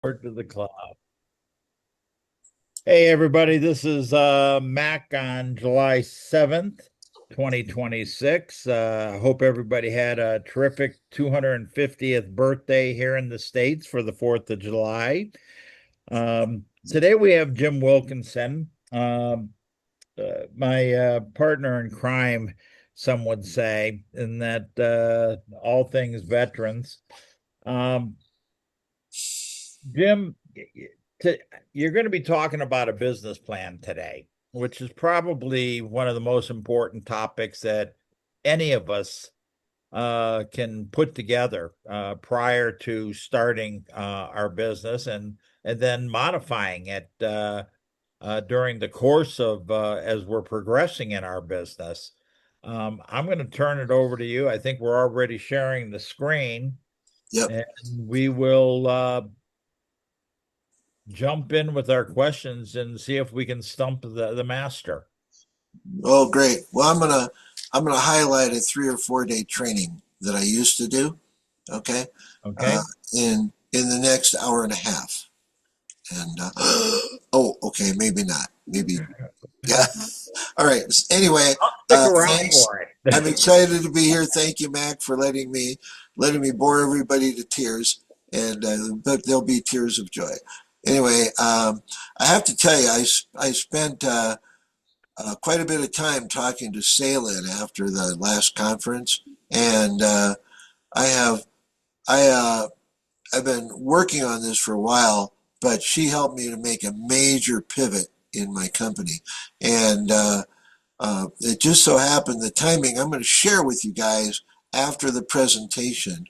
Word to the cloud. Hey everybody, this is Mac on July 7th, 2026. I hope everybody had a terrific 250th birthday here in the States for the 4th of July. Today we have Jim Wilkinson, my partner in crime, some would say, in that all things veterans. Um, Jim, to, you're going to be talking about a business plan today, which is probably one of the most important topics that any of us can put together prior to starting our business and then modifying it during the course of as we're progressing in our business. I'm going to turn it over to you. I think we're already sharing the screen, Yep. and we will jump in with our questions and see if we can stump the master. Oh, great. Well, I'm gonna highlight a 3 or 4 day training that I used to do. Okay. Uh, Okay. in the next hour and a half. And oh, okay, maybe not. Maybe yeah. All right. Anyway, I'll stick around thanks. for I'm it. excited to be here. Thank you, Mac, for letting me bore everybody to tears. And but there'll be tears of joy. Anyway, I have to tell you, I spent quite a bit of time talking to Salin after the last conference, and I have I I've been working on this for a while, but she helped me to make a major pivot in my company, and it just so happened the timing. I'm going to share with you guys after the presentation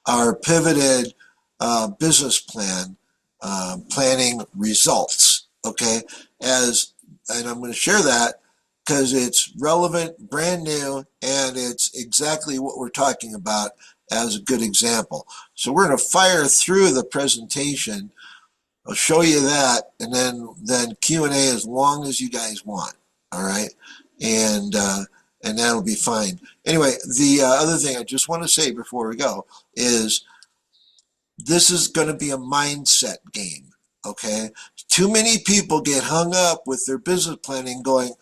our pivoted business plan planning results. Okay, as and I'm going to share that because it's relevant, brand new, and it's exactly what we're talking about as a good example. So we're going to fire through the presentation. I'll show you that, and then Q&A as long as you guys want. All right, and and that'll be fine. Anyway, the other thing I just want to say before we go is this is going to be a mindset game. Okay, too many people get hung up with their business planning, going,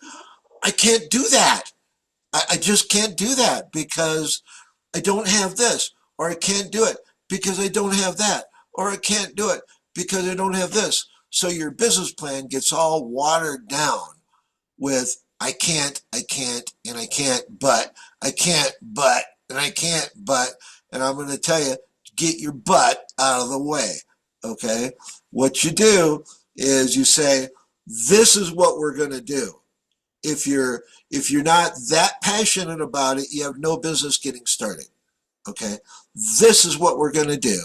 "I can't do that. I just can't do that because I don't have this, or I can't do it because I don't have that, or I can't do it because I don't have this." So your business plan gets all watered down with and I can't, but I can't, but, and I can't, but, and I'm going to tell you, get your butt out of the way. Okay. What you do is you say, this is what we're going to do. If you're not that passionate about it, you have no business getting started. Okay. This is what we're going to do.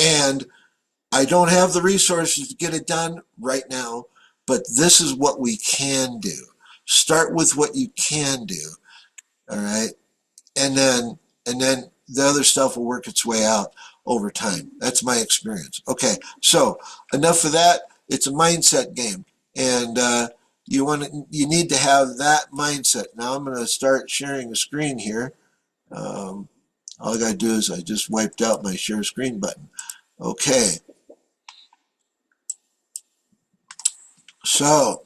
And I don't have the resources to get it done right now, but this is what we can do. Start with what you can do. All right. And then the other stuff will work its way out over time. That's my experience. Okay. So enough of that. It's a mindset game. And you need to have that mindset. Now I'm going to start sharing a screen here. All I got to do is I just wiped out my share screen button. Okay. So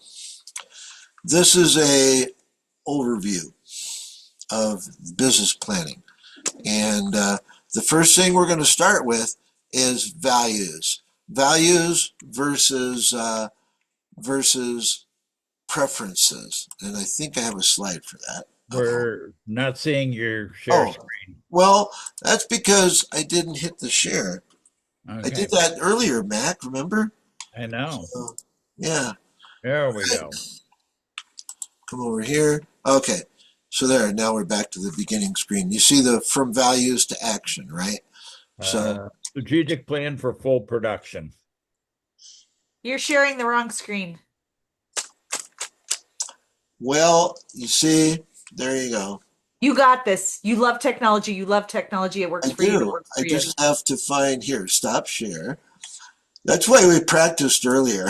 this is a overview of business planning. And the first thing we're going to start with is values. Values versus preferences. And I think I have a slide for that. We're not seeing your share Oh, screen. well, that's because I didn't hit the share. I Okay. did that earlier, Mac, remember? I know. So, yeah. There we go. Come over here. Okay. So there, now we're back to the beginning screen. You see the from values to action, right? So, Strategic plan for full production. You're sharing the wrong screen. well, you see, there you go. You got this. You love technology. You love technology. It I works for you. It do. works I for you. just have to find here, stop share. That's why we practiced earlier.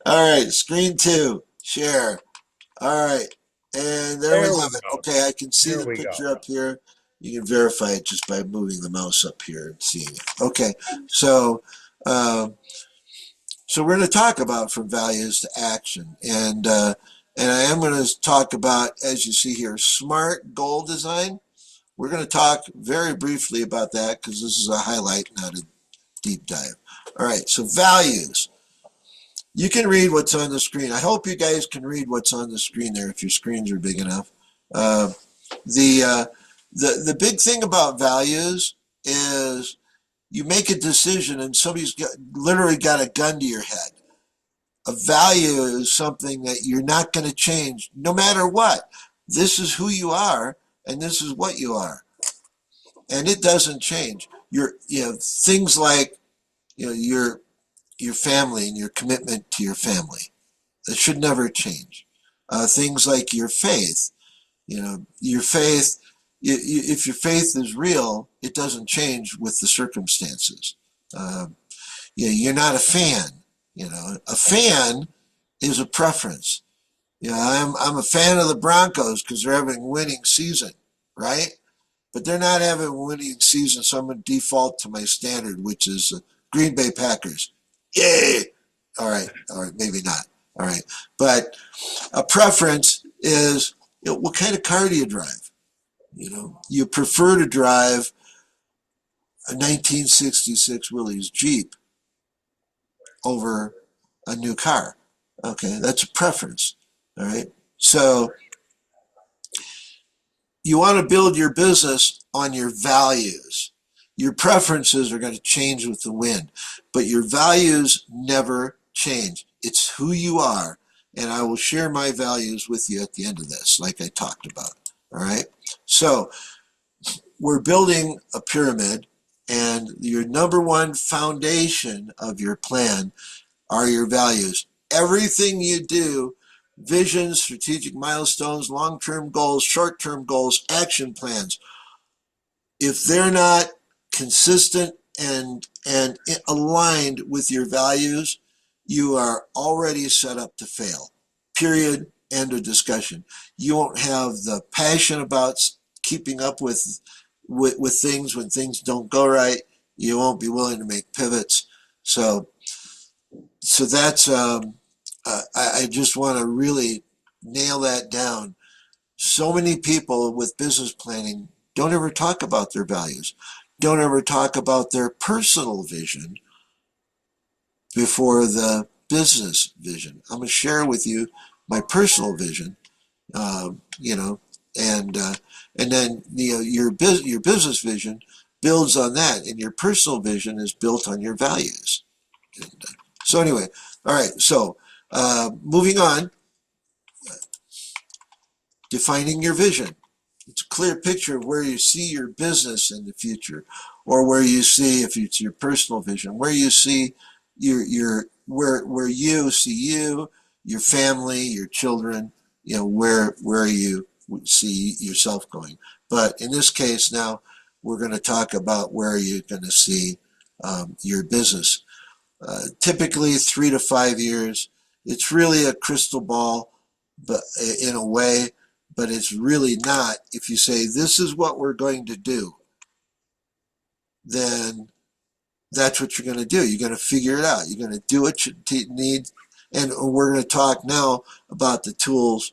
All right, screen two, share. All right, and there we There we have it. go. Okay, I can see There the we go. picture up here. You can verify it just by moving the mouse up here and seeing it. Okay, so uh, so we're going to talk about from values to action, and I am going to talk about, as you see here, smart goal design. We're going to talk very briefly about that because this is a highlight, not a deep dive. All right, so values. You can read what's on the screen. I hope you guys can read what's on the screen there if your screens are big enough. Uh, the, uh, the big thing about values is you make a decision and literally got a gun to your head. A value is something that you're not going to change no matter what. This is who you are and this is what you are. And it doesn't change. Things like, your family and your commitment to your family. That should never change. Things like your faith. Your faith, if your faith is real, it doesn't change with the circumstances. You're not a fan. A fan is a preference. I'm a fan of the Broncos because they're having a winning season, right? But they're not having a winning season, so I'm going to default to my standard, which is Green Bay Packers. Yay! All right, maybe not. All right, but a preference is, what kind of car do you drive? You prefer to drive a 1966 Willys Jeep over a new car. Okay, that's a preference. All right, so you want to build your business on your values. Your preferences are going to change with the wind, but your values never change. It's who you are, and I will share my values with you at the end of this, like I talked about. All right, so we're building a pyramid, and your number one foundation of your plan are your values. Everything you do, visions, strategic milestones, long-term goals, short-term goals, action plans, if they're not consistent and aligned with your values, you are already set up to fail. Period. End of discussion. You won't have the passion about keeping up with things when things don't go right. You won't be willing to make pivots. So that's I just want to really nail that down. So many people with business planning don't ever talk about their values, don't ever talk about their personal vision before the business vision. I'm going to share with you my personal vision, um, you know, and then your business vision builds on that, and your personal vision is built on your values. So anyway, all right. So moving on, defining your vision. It's a clear picture of where you see your business in the future, or where you see, if it's your personal vision, where you see where you see you, your family, your children, where you see yourself going. But in this case now, we're going to talk about where you're going to see your business. Typically 3 to 5 years. It's really a crystal ball, but in a way, but it's really not. If you say this is what we're going to do, then that's what you're going to do. You're going to figure it out. You're going to do what you need, and we're going to talk now about the tools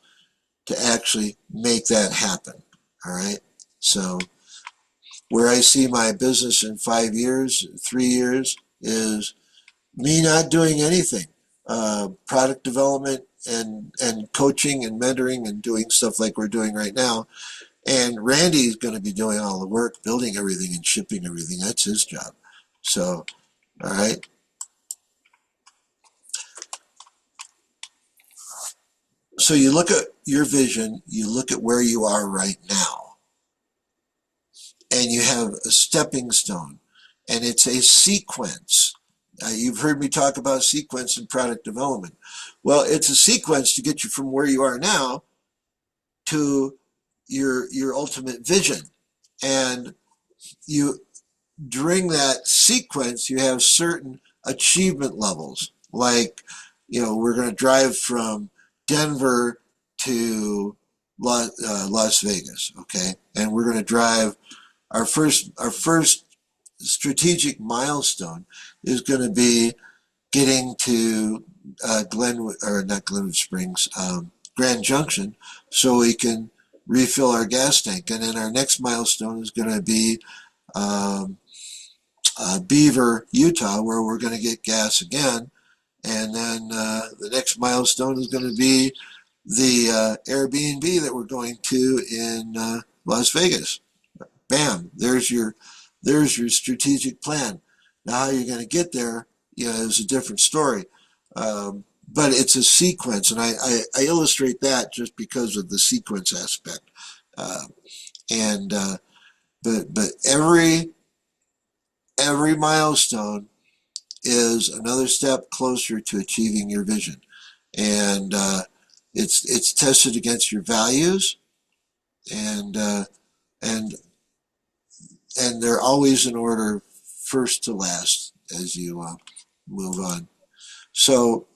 to actually make that happen. All right. So where I see my business in 5 years, 3 years, is me not doing anything. Product development and coaching and mentoring and doing stuff like we're doing right now. And Randy's going to be doing all the work, building everything and shipping everything. That's his job. So, all right. So you look at your vision, you look at where you are right now, and you have a stepping stone, and it's a sequence. You've heard me talk about sequence in product development. Well, it's a sequence to get you from where you are now to your ultimate vision. And during that sequence, you have certain achievement levels. Like, we're going to drive from Denver to Las Vegas. Okay, and we're going to drive our first strategic milestone is going to be getting to Glenwood, or not Glenwood Springs, Grand Junction, so we can refill our gas tank. And then our next milestone is going to be um, Beaver, Utah, where we're going to get gas again. And then the next milestone is going to be the Airbnb that we're going to in Las Vegas. Bam! There's your strategic plan. Now how you're going to get there, is a different story. But it's a sequence, and I illustrate that just because of the sequence aspect. Uh, and but every milestone is another step closer to achieving your vision, and it's tested against your values, and and and they're always in order first to last as you move on. So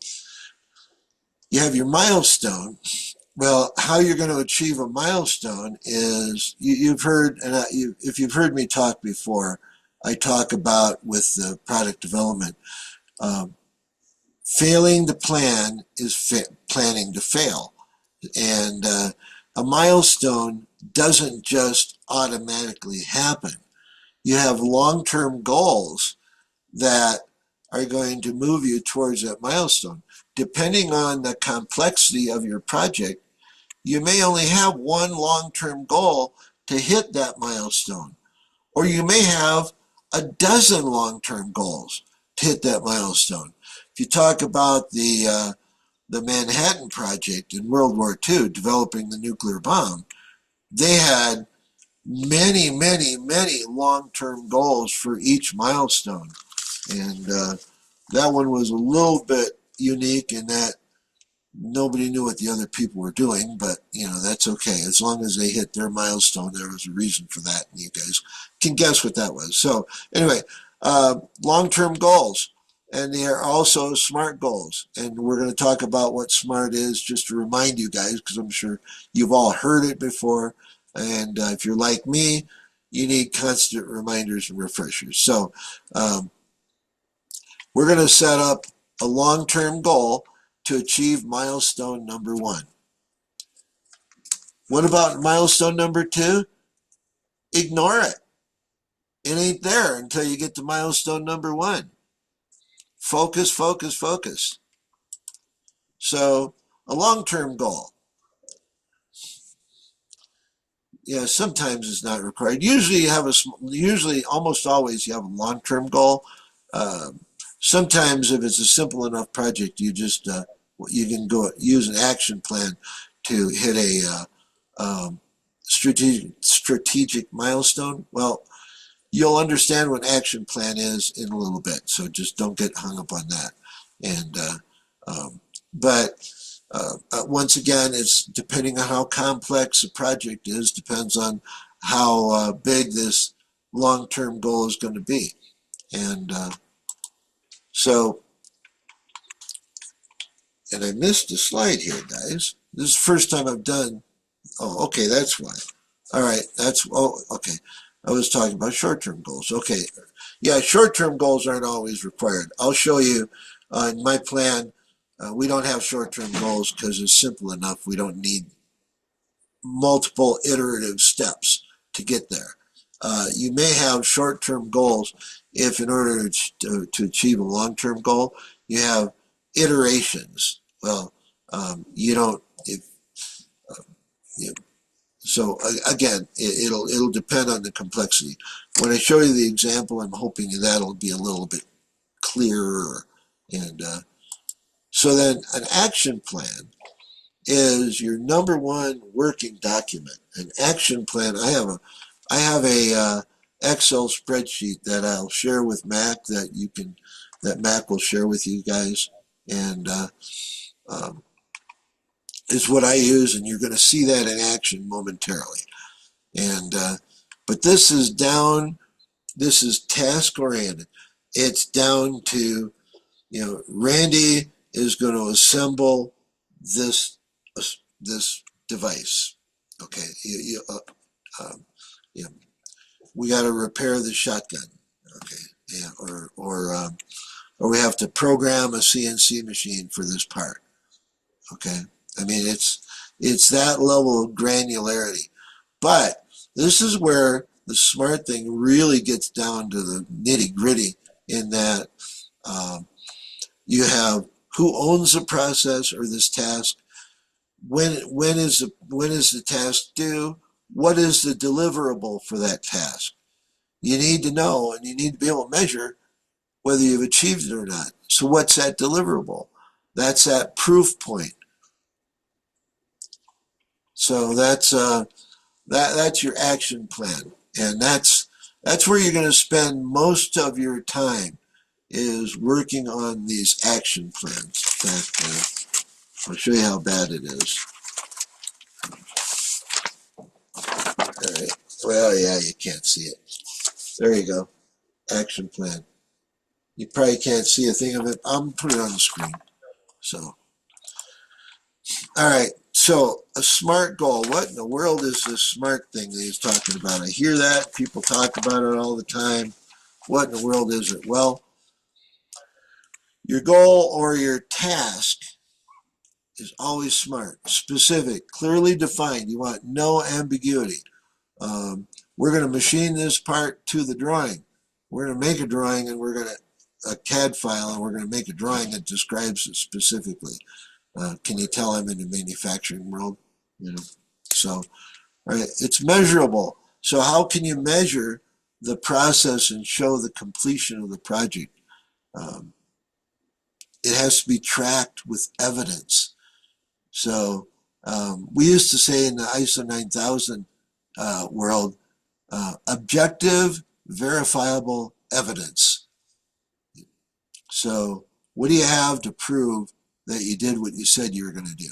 you have your milestone. Well, how you're going to achieve a milestone is you've heard, and if you've heard me talk before, I talk about with the product development. Um, Failing to plan is planning to fail, and a milestone doesn't just automatically happen. You have long-term goals that are going to move you towards that milestone. Depending on the complexity of your project, you may only have one long-term goal to hit that milestone, or you may have a dozen long-term goals to hit that milestone. If you talk about the Manhattan Project in World War II, developing the nuclear bomb, they had many, many, many long-term goals for each milestone. And that one was a little bit unique in that nobody knew what the other people were doing, but that's okay. As long as they hit their milestone, there was a reason for that, and you guys can guess what that was. So anyway, long-term goals, and they are also SMART goals, and we're going to talk about what SMART is just to remind you guys, because I'm sure you've all heard it before, and if you're like me, you need constant reminders and refreshers. So we're going to set up a long-term goal to achieve milestone number 1. What about milestone number 2? Ignore it. It ain't there until you get to milestone number 1. Focus, focus, focus. So a long-term goal. Yeah, sometimes it's not required. Usually almost always you have a long-term goal. Sometimes if it's a simple enough project, you can go use an action plan to hit a strategic milestone. Well, you'll understand what action plan is in a little bit, so just don't get hung up on that. And but once again, it's depending on how complex the project is, depends on how big this long-term goal is going to be. And and I missed a slide here, guys. This is the first time I've done. Oh, okay, that's why. All right, okay. I was talking about short-term goals. Okay, yeah, short-term goals aren't always required. I'll show you in my plan. We don't have short-term goals because it's simple enough. We don't need multiple iterative steps to get there. You may have short-term goals if in order to achieve a long-term goal, you have iterations. Well, you don't, if, you, so again, it'll depend on the complexity. When I show you the example, I'm hoping that'll be a little bit clearer. And so then an action plan is your number one working document. An action plan. I have a Excel spreadsheet that I'll share with Mac that Mac will share with you guys, and is what I use, and you're going to see that in action momentarily. And but this is task oriented. It's down to, Randy is going to assemble this device. Okay, um, you know, we got to repair the shotgun. Okay, yeah, or we have to program a CNC machine for this part. Okay, I mean it's that level of granularity, but this is where the smart thing really gets down to the nitty gritty. In that um, you have who owns the process or this task. When is the task due? What is the deliverable for that task? You need to know, and you need to be able to measure whether you've achieved it or not. So what's that deliverable? That's that proof point. So that's your action plan, and that's where you're going to spend most of your time is working on these action plans. In fact, I'll show you how bad it is. All right. Well, yeah, you can't see it. There you go. Action plan. You probably can't see a thing of it. I'm put it on the screen. So, all right. So, a SMART goal. What in the world is this SMART thing that he's talking about? I hear that. People talk about it all the time. What in the world is it? Well, your goal or your task is always SMART, specific, clearly defined. You want no ambiguity. We're going to machine this part to the drawing. We're going to make a drawing and we're going to a CAD file and we're going to make a drawing that describes it specifically. Can you tell I'm in the manufacturing world? You know, so right, it's measurable. So how can you measure the process and show the completion of the project? Um, it has to be tracked with evidence. So we used to say in the ISO 9000 world, objective, verifiable evidence. So what do you have to prove that you did what you said you were going to do?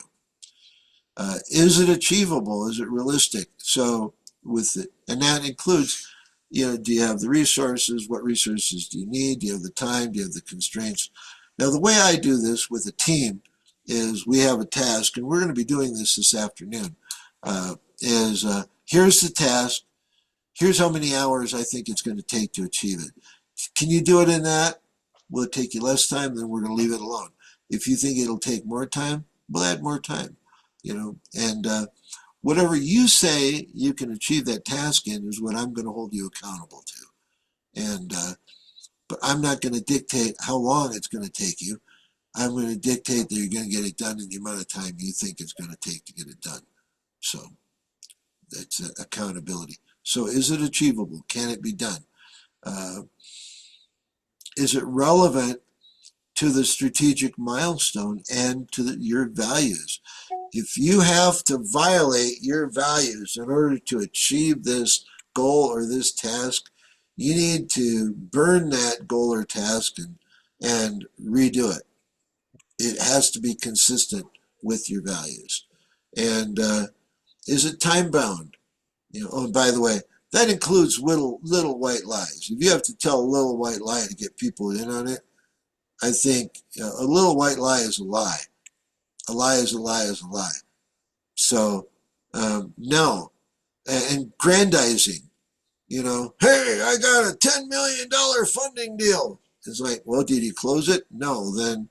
Is it achievable? Is it realistic? So with it, and that includes, do you have the resources? What resources do you need? Do you have the time? Do you have the constraints? Now, the way I do this with a team is we have a task, and we're going to be doing this afternoon, here's the task. Here's how many hours I think it's going to take to achieve it. Can you do it in that? Will it take you less time? Then we're going to leave it alone. If you think it'll take more time, we'll add more time. And whatever you say you can achieve that task in is what I'm going to hold you accountable to. And but I'm not going to dictate how long it's going to take you. I'm going to dictate that you're going to get it done in the amount of time you think it's going to take to get it done. So that's accountability. So is it achievable? Can it be done? Is it relevant to the strategic milestone and to your values? If you have to violate your values in order to achieve this goal or this task, you need to burn that goal or task and redo it. It has to be consistent with your values. And is it time bound? Oh, and by the way, that includes little white lies. If you have to tell a little white lie to get people in on it, I think a little white lie is a lie. A lie is a lie is a lie. So no, and grandizing. Hey, I got a $10 million funding deal. It's like, well, did you close it? No. Then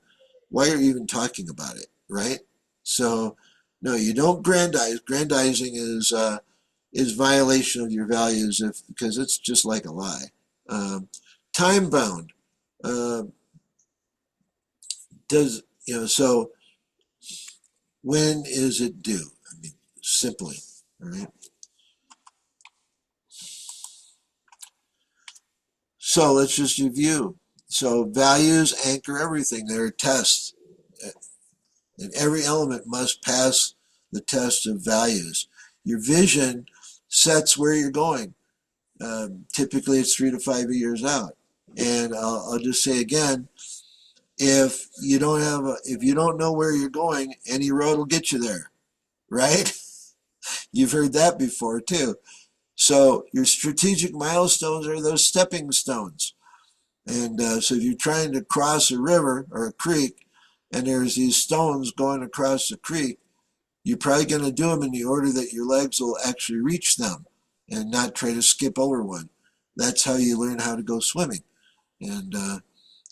why are you even talking about it, right? So no, you don't grandize. Grandizing is violation of your values because it's just like a lie. Time bound. So when is it due? I mean, simply, all right? So let's just review. So values anchor everything. They're tests. And every element must pass the test of values. Your vision sets where you're going. Typically, it's 3 to 5 years out. And I'll just say again, if you don't know where you're going, any road will get you there, right? You've heard that before too. So your strategic milestones are those stepping stones. And so if you're trying to cross a river or a creek, and there's these stones going across the creek, You're probably going to do them in the order that your legs will actually reach them and not try to skip over one. That's how you learn how to go swimming. And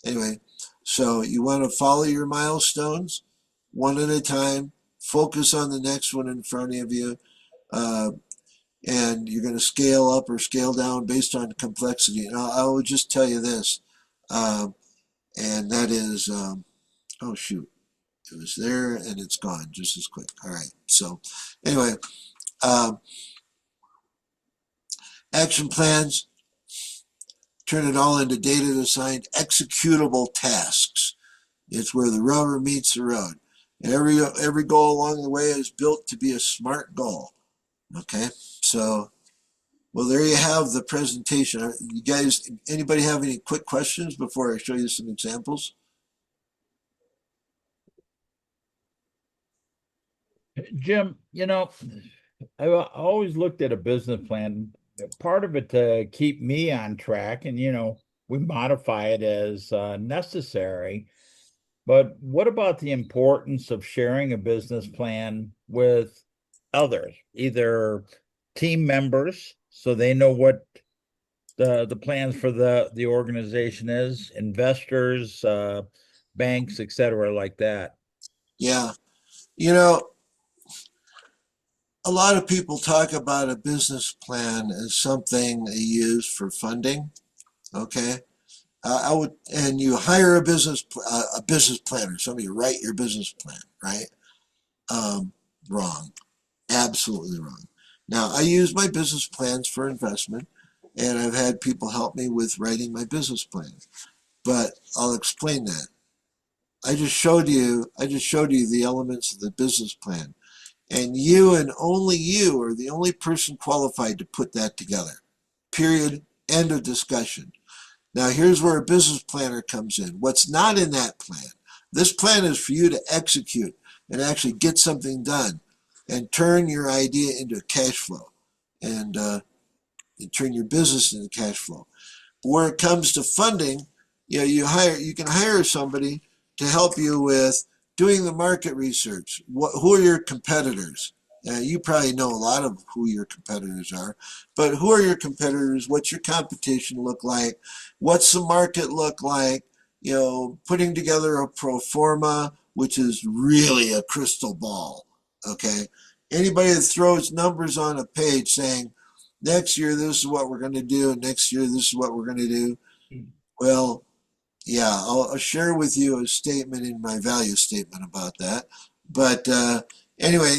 anyway, so you want to follow your milestones one at a time, focus on the next one in front of you, uh, and you're going to scale up or scale down based on complexity. And I will just tell you this, and that is, oh shoot, it was there and it's gone just as quick. All right. So anyway, um, action plans, turn it all into data assigned executable tasks. It's where the rubber meets the road. And every goal along the way is built to be a smart goal. Okay, so well, there you have the presentation. You guys, anybody have any quick questions before I show you some examples? Jim, I always looked at a business plan, part of it to keep me on track, and we modify it as necessary. But what about the importance of sharing a business plan with others, either team members, so they know what the plans for the organization is, investors, banks, et cetera, like that? Yeah, you know, a lot of people talk about a business plan as something they use for funding. Okay, I would, and you hire a business planner, somebody to write your business plan, right? Um, Wrong, absolutely wrong. Now, I use my business plans for investment, and I've had people help me with writing my business plan. But I'll explain that. I just showed you the elements of the business plan, and you and only you are the only person qualified to put that together. Period. End of discussion. Now, here's where a business planner comes in. What's not in that plan? This plan is for you to execute and actually get something done and turn your idea into cash flow and, turn your business into cash flow. But where it comes to funding, you can hire somebody to help you with doing the market research. Who are your competitors? You probably know a lot of who your competitors are, but who are your competitors? What's your competition look like? What's the market look like? Putting together a pro forma, which is really a crystal ball. Okay. Anybody that throws numbers on a page saying, next year, this is what we're going to do, and next year, this is what we're going to do. Well, yeah, I'll share with you a statement in my value statement about that. But anyway,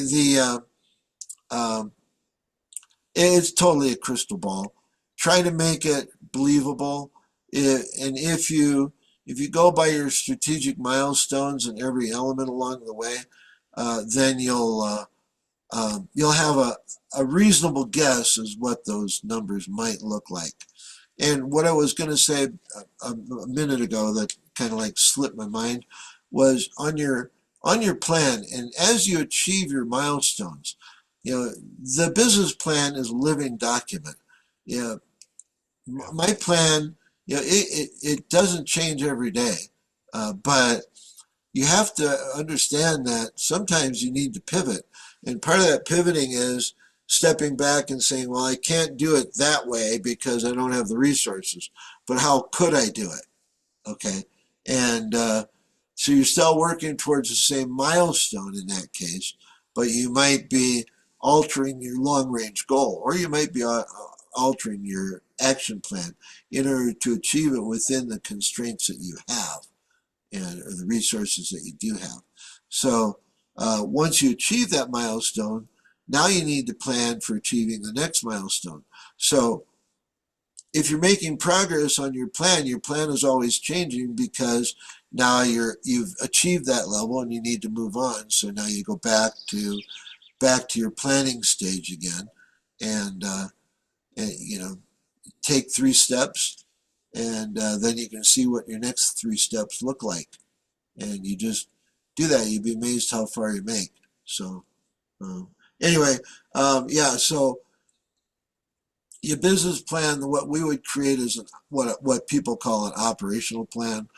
it's totally a crystal ball. Try to make it believable. And if you go by your strategic milestones and every element along the way, then you'll have a reasonable guess as what those numbers might look like. And what I was going to say a minute ago that kind of like slipped my mind was on your plan, and as you achieve your milestones, the business plan is a living document. Yeah, my plan, it doesn't change every day, but you have to understand that sometimes you need to pivot. And part of that pivoting is stepping back and saying, well, I can't do it that way because I don't have the resources, but how could I do it? Okay. And so you're still working towards the same milestone in that case, but you might be altering your long range goal, or you might be altering your action plan in order to achieve it within the constraints that you have or the resources that you do have. So once you achieve that milestone, now you need to plan for achieving the next milestone. So if you're making progress on your plan is always changing because now you've achieved that level and you need to move on. So now you go back to your planning stage again, and take 3 steps, and then you can see what your next 3 steps look like, and you just do that. You'd be amazed how far you make. So anyway, yeah. So your business plan, what we would create is what people call an operational plan.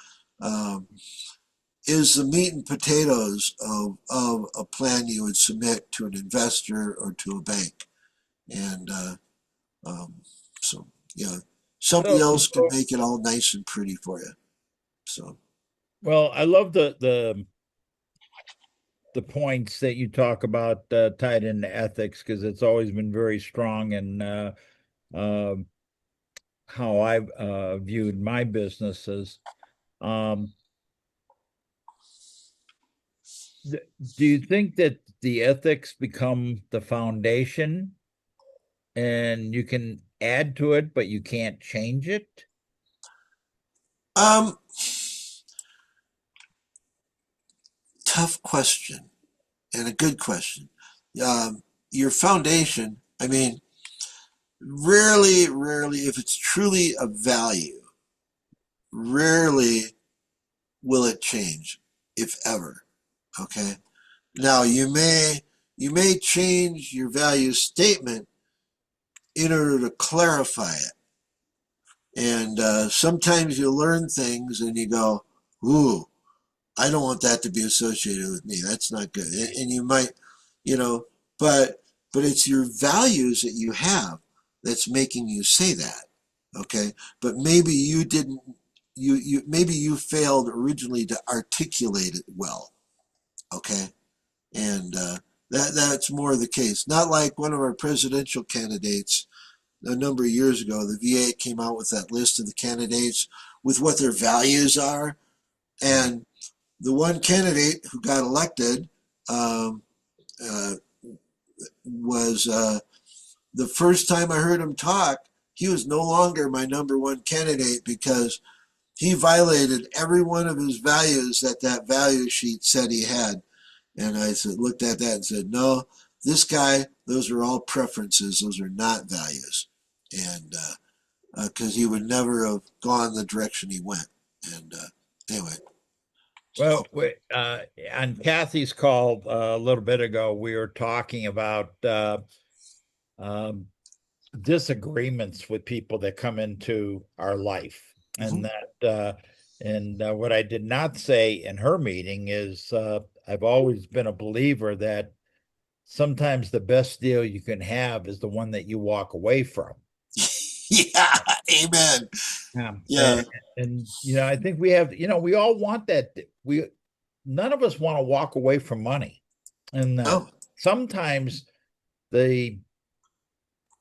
Um, is the meat and potatoes of a plan you would submit to an investor or to a bank. And um, so, yeah, somebody So, else can make it all nice and pretty for you. So, well, I love the points that you talk about tied into ethics because it's always been very strong in uh, how I've viewed my businesses. Um, th- do you think that the ethics become the foundation and you can add to it, but you can't change it? um, tough question and a good question. Your foundation, I mean, rarely, if it's truly a value, rarely will it change, if ever. Okay. Now you may change your value statement in order to clarify it. And sometimes you learn things and you go, ooh, I don't want that to be associated with me. That's not good. And you might, you know, but it's your values that you have that's making you say that. Okay. But maybe you didn't you maybe you failed originally to articulate it well. Okay. And that's more the case. Not like one of our presidential candidates a number of years ago. The VA came out with that list of the candidates with what their values are, Yeah. and the one candidate who got elected um, uh, was the first time I heard him talk. He was no longer my number one candidate because he violated every one of his values that value sheet said he had. And I said, looked at that and said, no, this guy, those are all preferences. Those are not values. And because he would never have gone the direction he went. And anyway, so, Well, on Kathy's call a little bit ago, we were talking about um, disagreements with people that come into our life, mhm. and what I did not say in her meeting is I've always been a believer that sometimes the best deal you can have is the one that you walk away from. Yeah, amen. Yeah. Yeah. And I think we have, we all want that. We None of us want to walk away from money. And Oh, sometimes the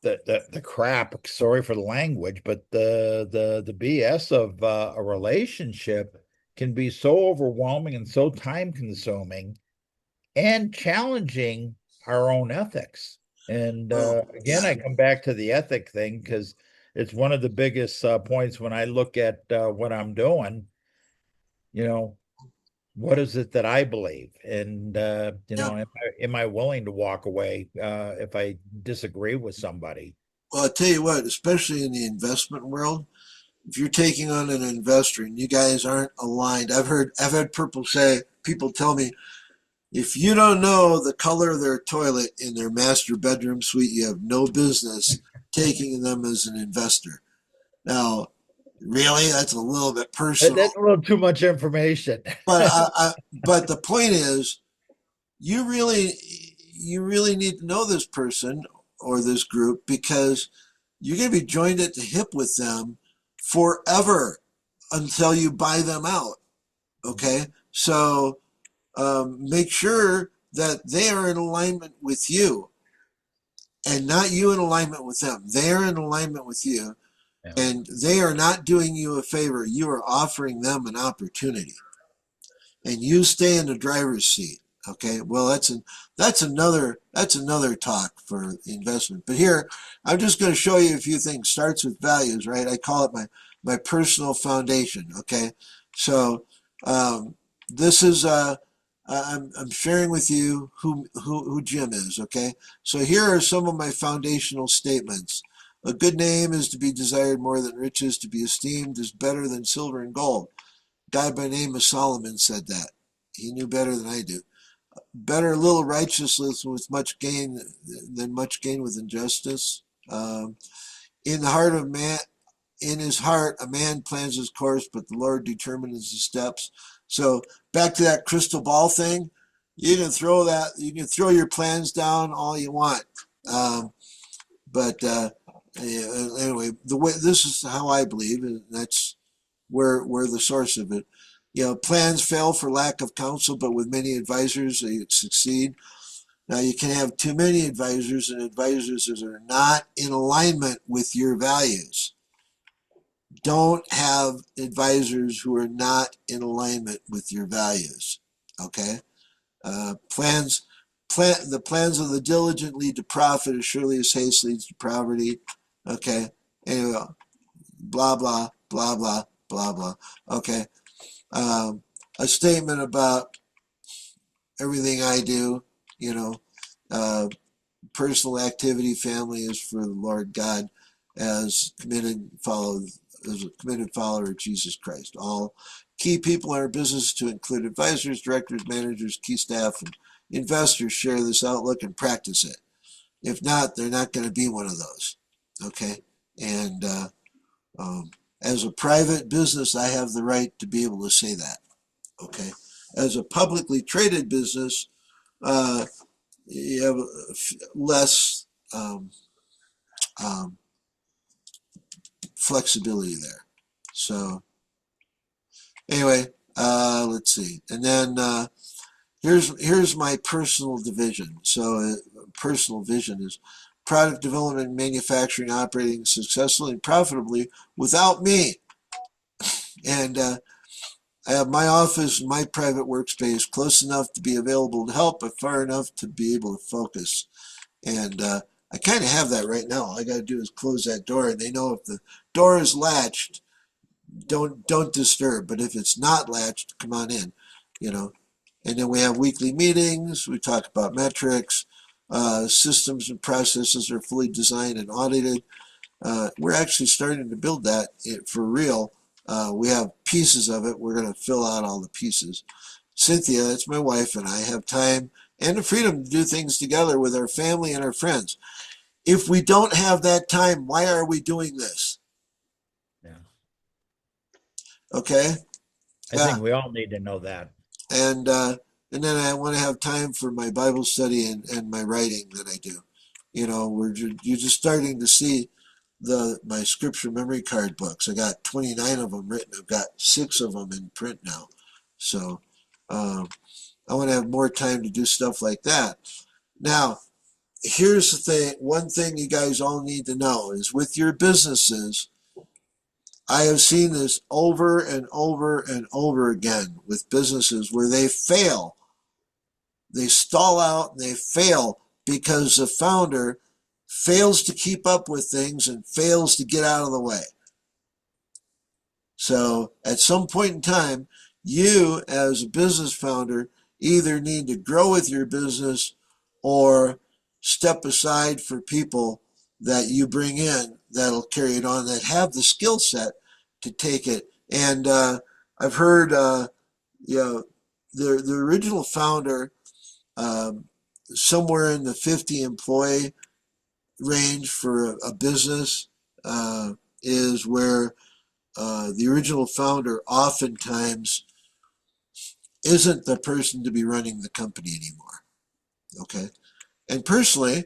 the crap, sorry for the language, but the BS of a relationship can be so overwhelming and so time consuming and challenging our own ethics. And oh, again, yeah. I come back to the ethic thing because it's one of the biggest points when I look at what I'm doing. You know, what is it that I believe? And Yeah. am I willing to walk away if I disagree with somebody? Well, I'll tell you what, especially in the investment world, if you're taking on an investor and you guys aren't aligned, I've had people tell me, if you don't know the color of their toilet in their master bedroom suite, you have no business taking them as an investor. Now, really, that's a little bit That's personal, a little too much information. but but the point is, you really you really need to know this person or this group because you're going to be joined at the hip with them forever until you buy them out. Okay, so make sure that they are in alignment with you and not you in alignment with them. They are in alignment with you Yeah. and they are not doing you a favor. You are offering them an opportunity and you stay in the driver's seat. Okay, well that's another talk for investment. But here, I'm just going to show you a few things. Starts with values, right? I call it my personal foundation. Okay, so this is I'm sharing with you who Jim is. Okay, so here are some of my foundational statements. A good name is to be desired more than riches. To be esteemed is better than silver and gold. A guy by the name of Solomon said that. He knew better than I do. Better a little righteousness with much gain than much gain with injustice. In the heart of man, in his heart, a man plans his course, but the Lord determines his steps. So back to that crystal ball thing, you can throw your plans down all you want. Um, but anyway, the way this is how I believe, and that's where the source of it. Plans fail for lack of counsel, but with many advisors, they succeed. Now, you can have too many advisors and advisors that are not in alignment with your values. Don't have advisors who are not in alignment with your values. Okay? The plans of the diligent lead to profit as surely as haste leads to poverty. Okay? Anyway, blah, blah, blah, blah, blah, blah. Okay? A statement about everything I do, you know, uh, personal activity, family is for the Lord God, as a committed follower of Jesus Christ. All key people in our business, to include advisors, directors, managers, key staff, and investors, share this outlook and practice it. If not, they're not going to be one of those. Okay, and as a private business, I have the right to be able to say that. Okay, as a publicly traded business, uh, you have less um, flexibility there. So anyway, let's see, and then here's my personal division. So personal vision is product development, manufacturing, operating successfully and profitably without me. And I have my office, my private workspace close enough to be available to help, but far enough to be able to focus. And I kind of have that right now. All I got to do is close that door, and they know if the door is latched, don't disturb. But if it's not latched, come on in, you know. And then we have weekly meetings. We talk about metrics. Systems and processes are fully designed and audited. We're actually starting to build that for real. We have pieces of it. We're going to fill out all the pieces. Cynthia, that's my wife, and I have time and the freedom to do things together with our family and our friends. If we don't have that time, why are we doing this? Yeah. Okay? I think we all need to know that. And then I want to have time for my Bible study and my writing that I do. You're just starting to see my scripture memory card books. I got 29 of them written. I've got 6 of them in print now. So I want to have more time to do stuff like that. Now, here's the thing. One thing you guys all need to know is with your businesses, I have seen this over and over and over again with businesses where they fail. They stall out and they fail because the founder fails to keep up with things and fails to get out of the way. So at some point in time, you as a business founder either need to grow with your business or step aside for people that you bring in that'll carry it on, that have the skill set to take it. And I've heard, the original founder, somewhere in the 50 employee range for a business, is where the original founder oftentimes isn't the person to be running the company anymore. Okay. And personally,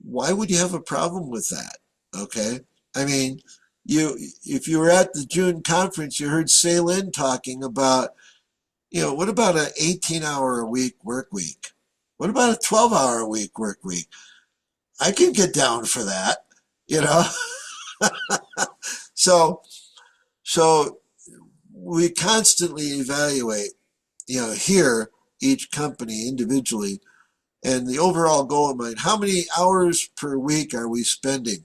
why would you have a problem with that? Okay. I mean, if you were at the June conference, you heard Celine talking about, what about an 18-hour a week work week? What about a 12-hour a week work week? I can get down for that, you know. so so we constantly evaluate, here each company individually, and the overall goal in mind. How many hours per week are we spending?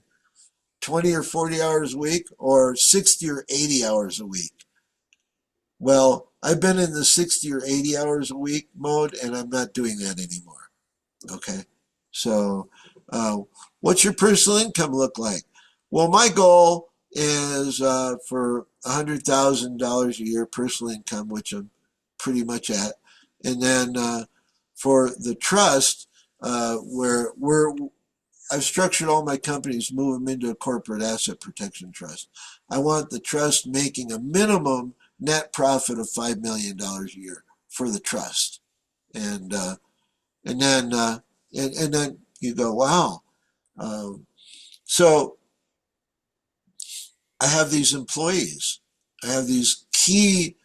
20 or 40 hours a week, or 60 or 80 hours a week? Well, I've been in the 60 or 80 hours a week mode, and I'm not doing that anymore. Okay. So, what's your personal income look like? Well, my goal is for $100,000 a year personal income, which I'm pretty much at. And then for the trust, where I've structured all my companies, move them into a corporate asset protection trust. I want the trust making a minimum net profit of $5 million a year for the trust. And then and then you go, wow. So I have these employees. I have these key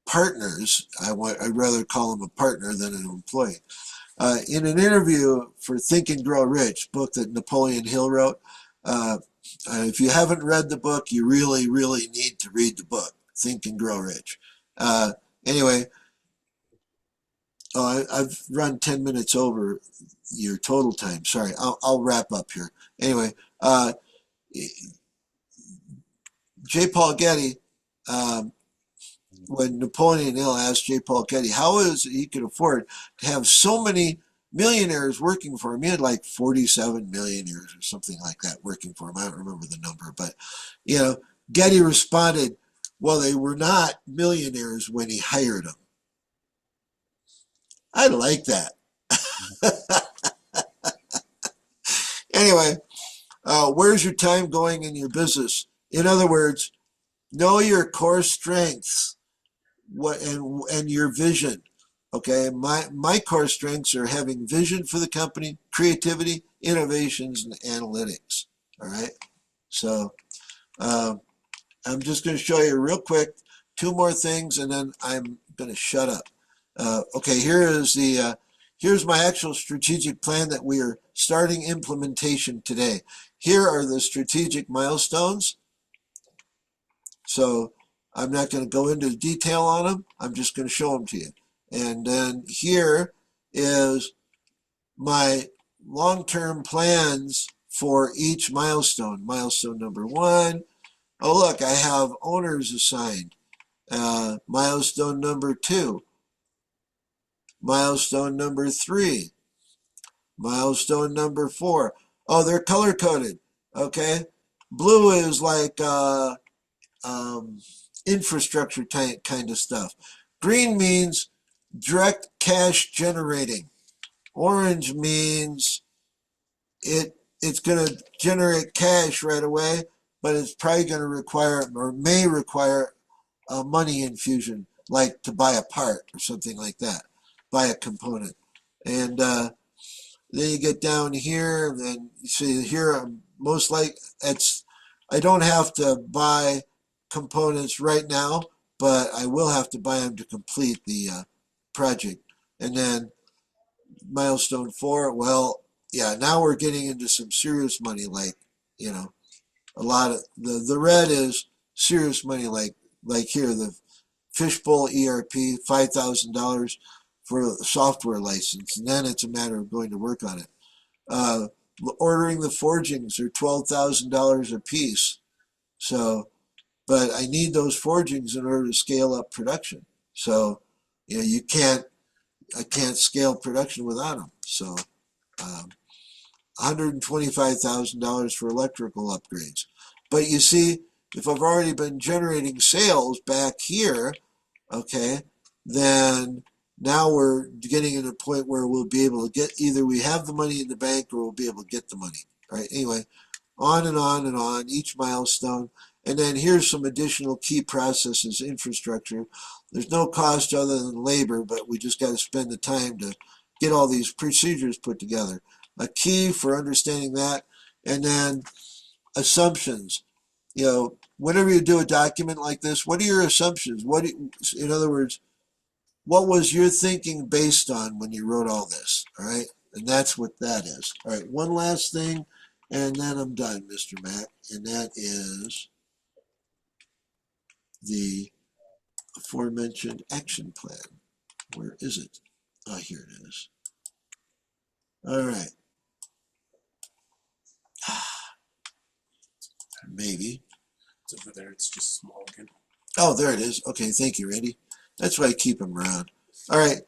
partners. I'd rather call them a partner than an employee. In an interview for Think and Grow Rich, book that Napoleon Hill wrote, if you haven't read the book, you really, really need to read the book, Think and Grow Rich. Anyway, I've run 10 minutes over your total time. Sorry, I'll wrap up here. Anyway, J. Paul Getty, when Napoleon Hill asked J. Paul Getty how is it he could afford to have so many millionaires working for him. He had like 47 millionaires or something like that working for him. I don't remember the number, but Getty responded, well, they were not millionaires when he hired them. I like that. Anyway, where's your time going in your business? In other words, know your core strengths and your vision. Okay, my core strengths are having vision for the company, creativity, innovations, and analytics. All right, so I'm just going to show you real quick 2 more things, and then I'm going to shut up. Okay, here's my actual strategic plan that we are starting implementation today. Here are the strategic milestones. So I'm not going to go into detail on them. I'm just going to show them to you. And then here is my long-term plans for each milestone. Milestone number 1. Oh, look, I have owners assigned. Milestone number 2. Milestone number 3. Milestone number 4. Oh, they're color-coded. Okay. Blue is like infrastructure kind of stuff. Green means direct cash generating. Orange means it's going to generate cash right away, but it's probably going to require or may require a money infusion, like to buy a part or something like that, buy a component. And then you get down here, and then you see here, I'm most like I don't have to buy components right now, but I will have to buy them to complete the project. And then milestone 4, well, yeah, now we're getting into some serious money, like, a lot of the red is serious money, like here, the Fishbowl ERP, $5,000 for a software license, and then it's a matter of going to work on it. Ordering the forgings are $12,000 a piece. So, but I need those forgings in order to scale up production. So, I can't scale production without them. So, $125,000 for electrical upgrades. But you see, if I've already been generating sales back here, okay, then now we're getting to a point where we'll be able to get, either we have the money in the bank or we'll be able to get the money. All right. Anyway, on and on and on, each milestone. And then here's some additional key processes, infrastructure. There's no cost other than labor, but we just got to spend the time to get all these procedures put together. A key for understanding that. And then assumptions. Whenever you do a document like this, what are your assumptions? In other words, what was your thinking based on when you wrote all this? All right. And that's what that is. All right. One last thing, and then I'm done, Mr. Mack. And that is the aforementioned action plan. Where is it? Oh, here it is. All right. Maybe. It's over there. It's just small again. Oh, there it is. Okay, thank you, Randy. That's why I keep them around. All right.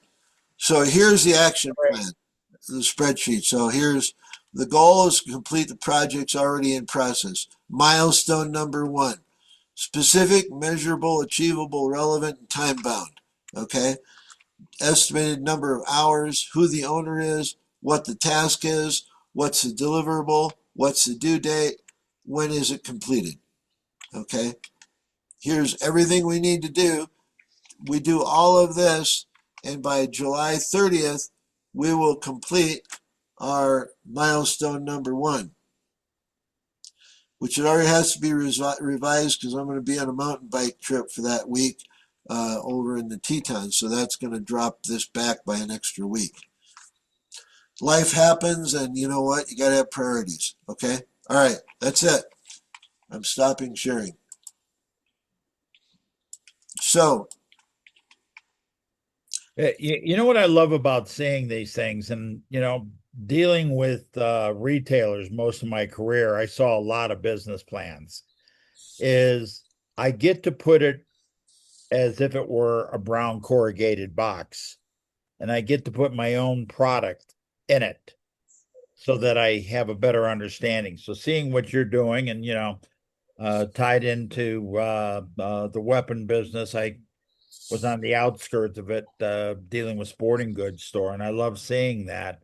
So here's the action plan, the spreadsheet. So here's the goal is to complete the projects already in process. Milestone number 1. Specific, measurable, achievable, relevant, and time bound. Okay. Estimated number of hours, who the owner is, what the task is, what's the deliverable, what's the due date, when is it completed. Okay. Here's everything we need to do. We do all of this, and by July 30th, we will complete our milestone number one, which it already has to be revised because I'm going to be on a mountain bike trip for that week over in the Tetons. So that's going to drop this back by an extra week. Life happens, and you know what? You got to have priorities. Okay? All right, that's it. I'm stopping sharing. So, You know what I love about seeing these things, and dealing with retailers most of my career, I saw a lot of business plans. Is I get to put it as if it were a brown corrugated box, and I get to put my own product in it so that I have a better understanding. So seeing what you're doing, and tied into the weapon business, I was on the outskirts of it, dealing with sporting goods store, and I love seeing that.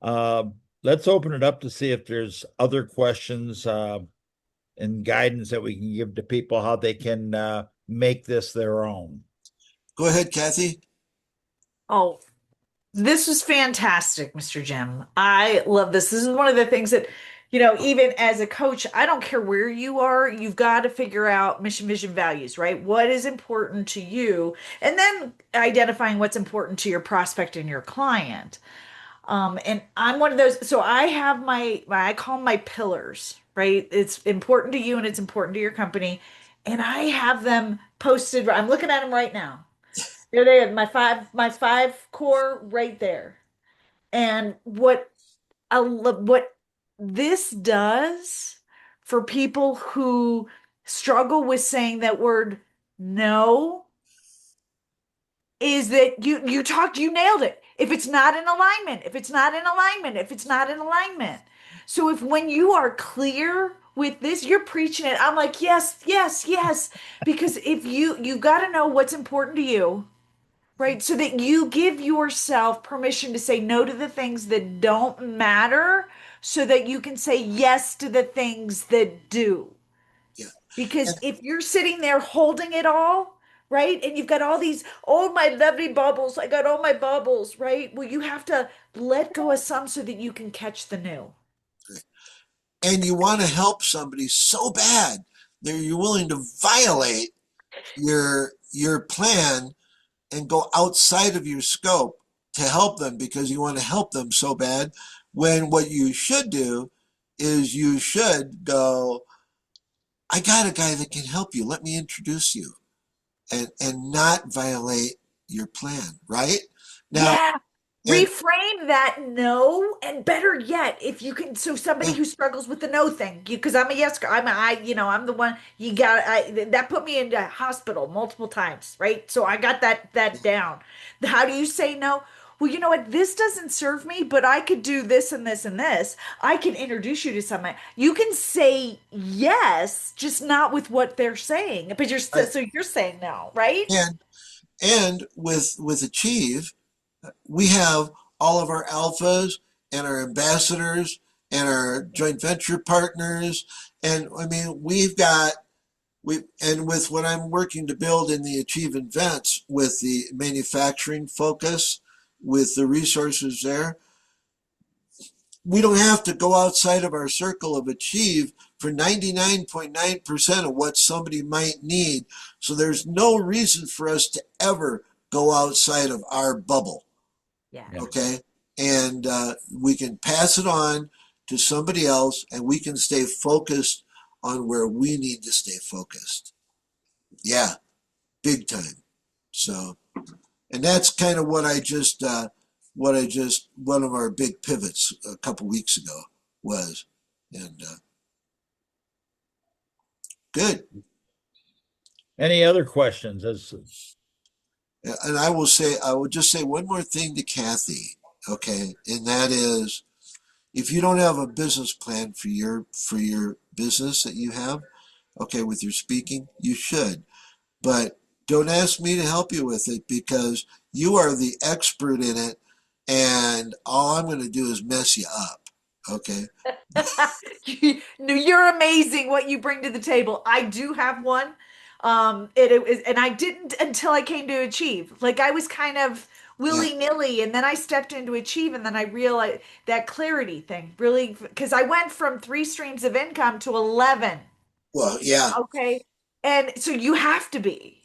Uh, let's open it up to see if there's other questions and guidance that we can give to people how they can make this their own. go ahead, Kathy. Oh, this was fantastic, Mr. Jim. I love this. This is one of the things that, even as a coach, I don't care where you are, you've got to figure out mission, vision, values, right? What is important to you? And then identifying what's important to your prospect and your client. And I'm one of those. So I have I call them my pillars, right? It's important to you and it's important to your company. And I have them posted. I'm looking at them right now. There they are, my five core right there. And what this does for people who struggle with saying that word no is that you nailed it. If it's not in alignment, if it's not in alignment, if it's not in alignment. So if when you are clear with this, you're preaching it. I'm like, yes, yes, yes. Because if you got to know what's important to you, right? So that you give yourself permission to say no to the things that don't matter so that you can say yes to the things that do. Yeah. Because And, if you're sitting there holding it all, right? And you've got all these, oh, my lovely bubbles, I got all my bubbles, right? Well, you have to let go of some so that you can catch the new. and you want to help somebody so bad that you're willing to violate your plan and go outside of your scope to help them because you want to help them so bad, when what you should do is you should go, I got a guy that can help you, let me introduce you, and not violate your plan, right? Now, Yeah. and Reframe that no, and better yet, if you can, so somebody yeah, who struggles with the no thing, because I'm a yes girl, I'm the one you got. That put me into hospital multiple times, right? So I got that down. How do you say no? Well, you know what? This doesn't serve me, but I could do this and this and this. I can introduce you to somebody. You can say yes, just not with what they're saying. But I, so you're saying no, right? and with Achieve, we have all of our alphas and our ambassadors and our joint venture partners, and I mean and with what I'm working to build in the Achieve events with the manufacturing focus, with the resources there, we don't have to go outside of our circle of Achieve for 99.9% of what somebody might need. So there's no reason for us to ever go outside of our bubble. Yes. Yeah. Okay. And we can pass it on to somebody else, and we can stay focused on where we need to stay focused. Yeah, big time. So, and that's kind of one of our big pivots a couple weeks ago was. And good. Any other questions? And I will just say one more thing to Kathy. Okay. And that is, if you don't have a business plan for your business that you have, okay, with your speaking, you should. But don't ask me to help you with it because you are the expert in it, and all I'm going to do is mess you up. Okay. You're amazing what you bring to the table. I do have one. It was, and I didn't until I came to Achieve. Like I was kind of Yeah. willy-nilly, and then I stepped into Achieve, and then I realized that clarity thing really, because I went from three streams of income to 11. Well, yeah. Okay. And so you have to be.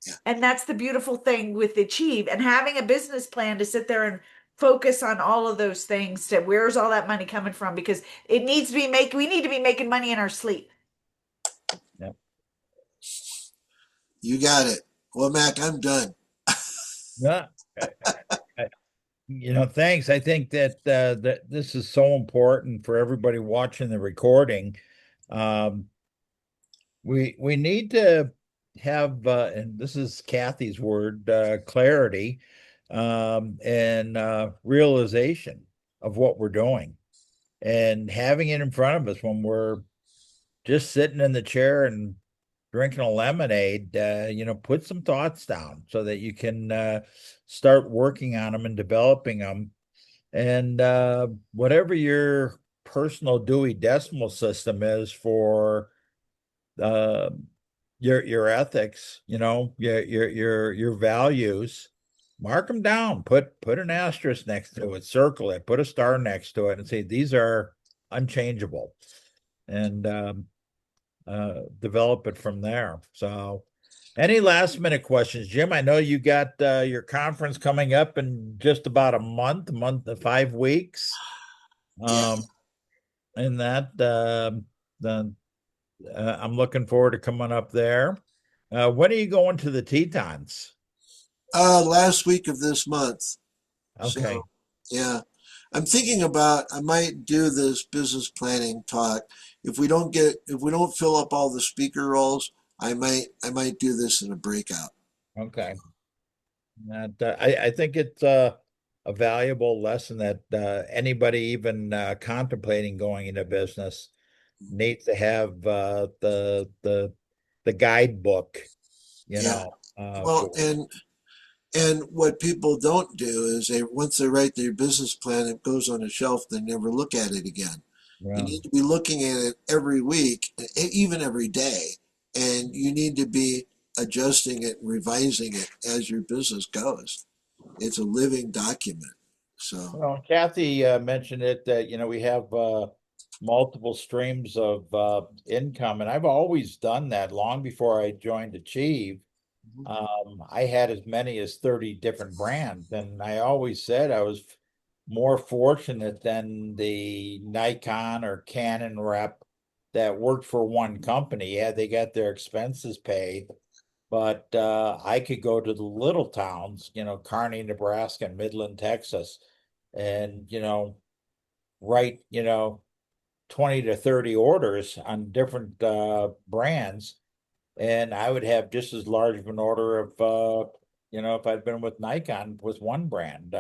Yeah. And that's the beautiful thing with Achieve and having a business plan to sit there and focus on all of those things to where's all that money coming from because it needs to be we need to be making money in our sleep. Yeah. You got it. Well, Mac, I'm done. Yeah. Thanks. I think that this is so important for everybody watching the recording. Um, we need to have, and this is Kathy's word, clarity, and realization of what we're doing, and having it in front of us when we're just sitting in the chair and drinking a lemonade. Put some thoughts down so that you can start working on them and developing them. And whatever your personal Dewey Decimal System is for uh, your ethics, your values, mark them down. Put an asterisk next to it, circle it, put a star next to it, and say these are unchangeable, and develop it from there. So, any last minute questions, Jim? I know you got your conference coming up in just about a month to 5 weeks. Yeah. Um, and that the I'm looking forward to coming up there. When are you going to the Tetons? Last week of this month. So, Okay, yeah. I'm thinking about I might do this business planning talk. If we don't fill up all the speaker roles, I might do this in a breakout. okay. That I think it's a valuable lesson that anybody even contemplating going into business needs to have the guidebook, Yeah. Well, for and what people don't do is they once they write their business plan, it goes on a shelf. They never look at it again. You yeah. need to be looking at it every week, even every day, and you need to be adjusting it and revising it as your business goes. It's a living document. So, Well, Kathy mentioned it that we have multiple streams of income, and I've always done that long before I joined Achieve. I had as many as 30 different brands, and I always said I was more fortunate than the Nikon or Canon rep that worked for one company. Yeah, they got their expenses paid, but I could go to the little towns, Kearney, Nebraska, and Midland, Texas, and write 20 to 30 orders on different brands, and I would have just as large of an order of if I'd been with Nikon with one brand.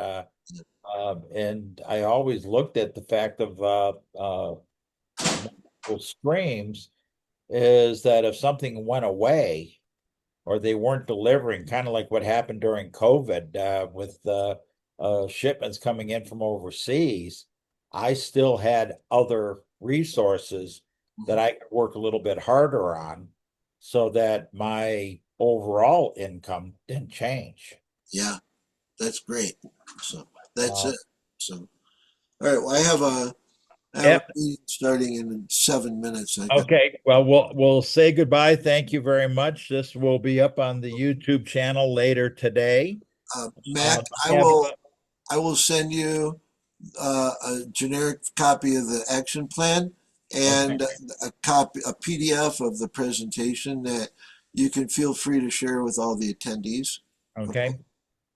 And I always looked at the fact of multiple streams is that if something went away or they weren't delivering, kind of like what happened during COVID with shipments coming in from overseas, I still had other resources that I could work a little bit harder on so that my overall income didn't change. yeah, that's great. So that's Uh, it. So, all right. Well, I have a yep. meeting starting in 7 minutes. I got. Okay. Well, we'll say goodbye. Thank you very much. This will be up on the YouTube channel later today. Mac, I have I will send you a generic copy of the action plan okay. and a PDF of the presentation that you can feel free to share with all the attendees. Okay. Okay.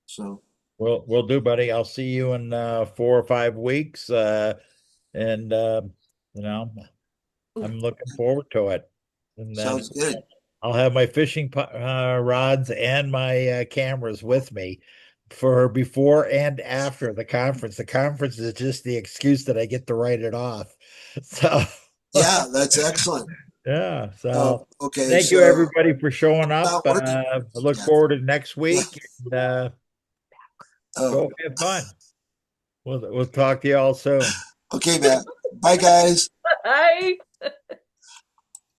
So We'll do, buddy. I'll see you in 4 or 5 weeks. And you know, I'm looking forward to it. And then sounds good. I'll have my fishing rods and my cameras with me for before and after the conference. The conference is just the excuse that I get to write it off. So Yeah, that's excellent. yeah. So Okay, thank you so everybody for showing it's up. not working. I look Yeah. forward to next Yeah. week, and Oh, go have fun. We'll talk to you all soon. okay, Matt. Bye, guys. Bye.